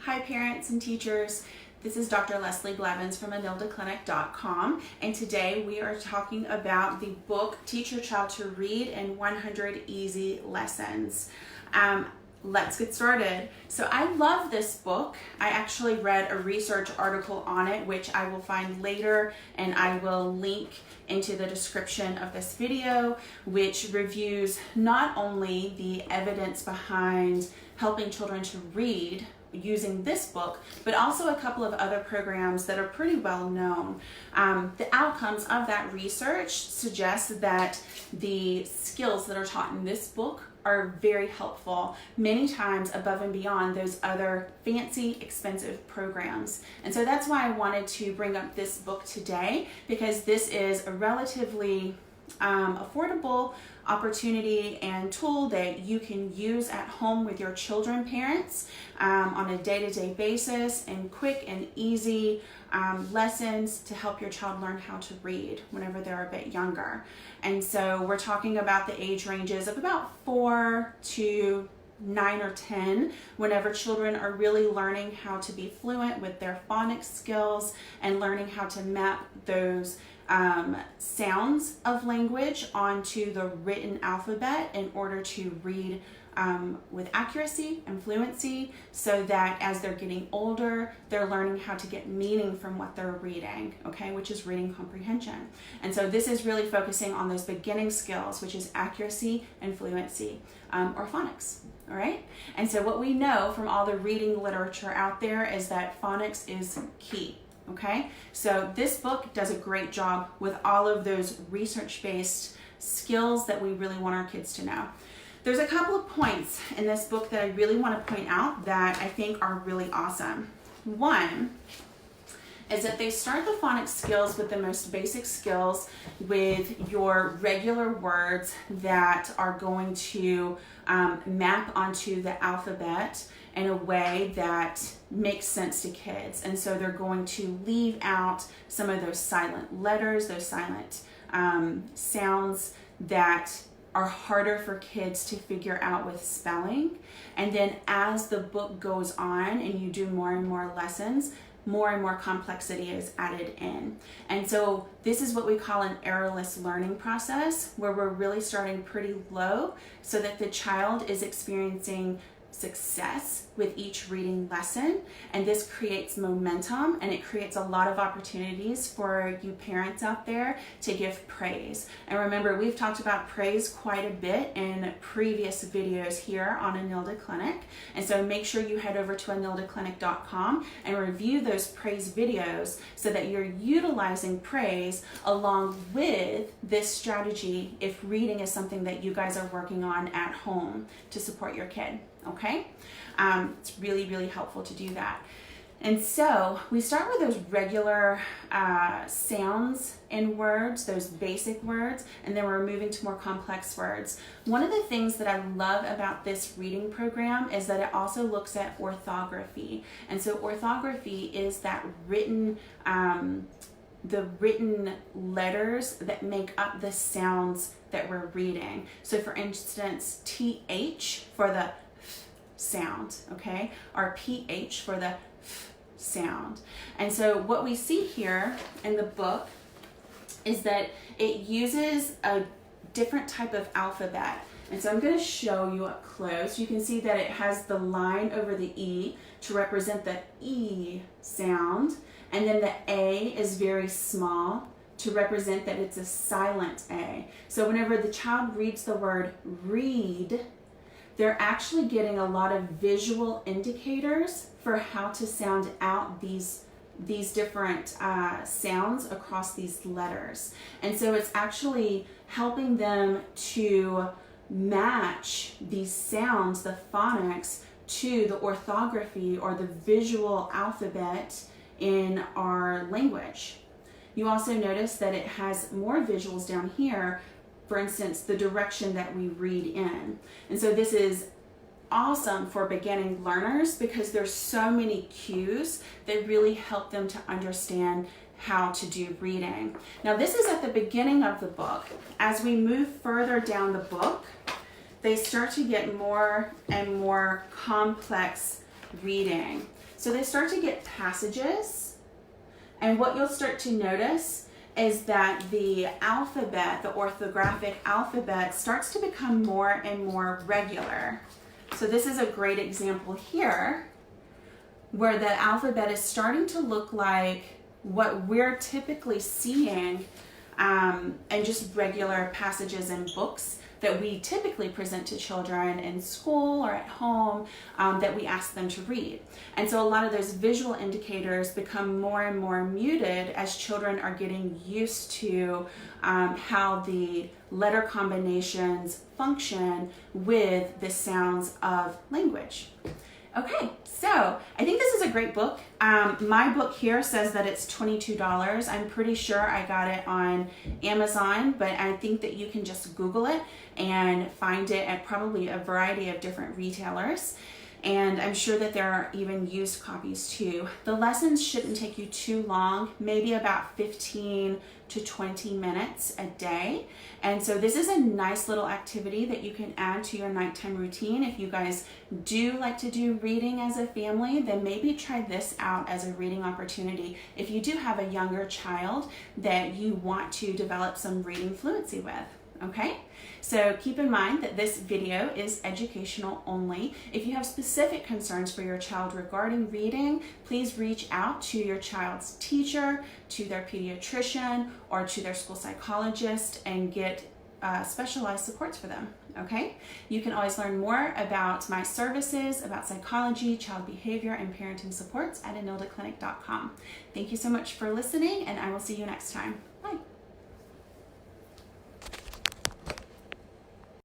Hi parents and teachers, this is Dr. Leslie Blevins from EnildaClinic.com, and today we are talking about the book Teach Your Child to Read in 100 Easy Lessons. Let's get started. So I love this book. I actually read a research article on it, which I will find later, and I will link into the description of this video, which reviews not only the evidence behind helping children to read using this book, but also a couple of other programs that are pretty well known. The outcomes of that research suggest that the skills that are taught in this book are very helpful, many times above and beyond those other fancy, expensive programs. And so that's why I wanted to bring up this book today, because this is a relatively affordable opportunity and tool that you can use at home with your children, parents, on a day-to-day basis, and quick and easy lessons to help your child learn how to read whenever they're a bit younger. And so we're talking about the age ranges of about 4 to 9 or 10, whenever children are really learning how to be fluent with their phonics skills and learning how to map those sounds of language onto the written alphabet in order to read with accuracy and fluency, so that as they're getting older, they're learning how to get meaning from what they're reading, okay, which is reading comprehension. And so this is really focusing on those beginning skills, which is accuracy and fluency, or phonics, all right? And so what we know from all the reading literature out there is that phonics is key. Okay, so this book does a great job with all of those research-based skills that we really want our kids to know. There's a couple of points in this book that I really want to point out that I think are really awesome. One is that they start the phonics skills with the most basic skills, with your regular words that are going to map onto the alphabet in a way that makes sense to kids. And so they're going to leave out some of those silent letters, those silent sounds that are harder for kids to figure out with spelling. And then as the book goes on and you do more and more lessons, more and more complexity is added in. And so this is what we call an errorless learning process, where we're really starting pretty low so that the child is experiencing success with each reading lesson, and this creates momentum, and it creates a lot of opportunities for you parents out there to give praise. And remember, we've talked about praise quite a bit in previous videos here on Enilda Clinic, and so make sure you head over to EnildaClinic.com and review those praise videos so that you're utilizing praise along with this strategy if reading is something that you guys are working on at home to support your kid. Okay, it's really, really helpful to do that. And so we start with those regular sounds in words, those basic words, and then we're moving to more complex words. One of the things that I love about this reading program is that it also looks at orthography. And so orthography is that written, the written letters that make up the sounds that we're reading. So for instance, TH for the sound, okay, or PH for the f sound. And so what we see here in the book is that it uses a different type of alphabet. And so I'm going to show you up close. You can see that it has the line over the E to represent the E sound, and then the A is very small to represent that it's a silent A. So whenever the child reads the word read, they're actually getting a lot of visual indicators for how to sound out these different sounds across these letters. And so it's actually helping them to match these sounds, the phonics, to the orthography or the visual alphabet in our language. You also notice that it has more visuals down here. For instance, the direction that we read in. And so this is awesome for beginning learners because there's so many cues that really help them to understand how to do reading. Now this is at the beginning of the book. As we move further down the book, they start to get more and more complex reading. So they start to get passages, and what you'll start to notice is that the alphabet, the orthographic alphabet, starts to become more and more regular. So this is a great example here where the alphabet is starting to look like what we're typically seeing in just regular passages in books that we typically present to children in school or at home that we ask them to read. And so a lot of those visual indicators become more and more muted as children are getting used to how the letter combinations function with the sounds of language. Okay, so I think this is a great book. My book here says that it's $22. I'm pretty sure I got it on Amazon, but I think that you can just Google it and find it at probably a variety of different retailers. And I'm sure that there are even used copies too. The lessons shouldn't take you too long, maybe about 15 to 20 minutes a day. And so this is a nice little activity that you can add to your nighttime routine. If you guys do like to do reading as a family, then maybe try this out as a reading opportunity if you do have a younger child that you want to develop some reading fluency with. Okay, so keep in mind that this video is educational only. If you have specific concerns for your child regarding reading, please reach out to your child's teacher, to their pediatrician, or to their school psychologist and get specialized supports for them. Okay, you can always learn more about my services, about psychology, child behavior, and parenting supports at enildaclinic.com. Thank you so much for listening, and I will see you next time.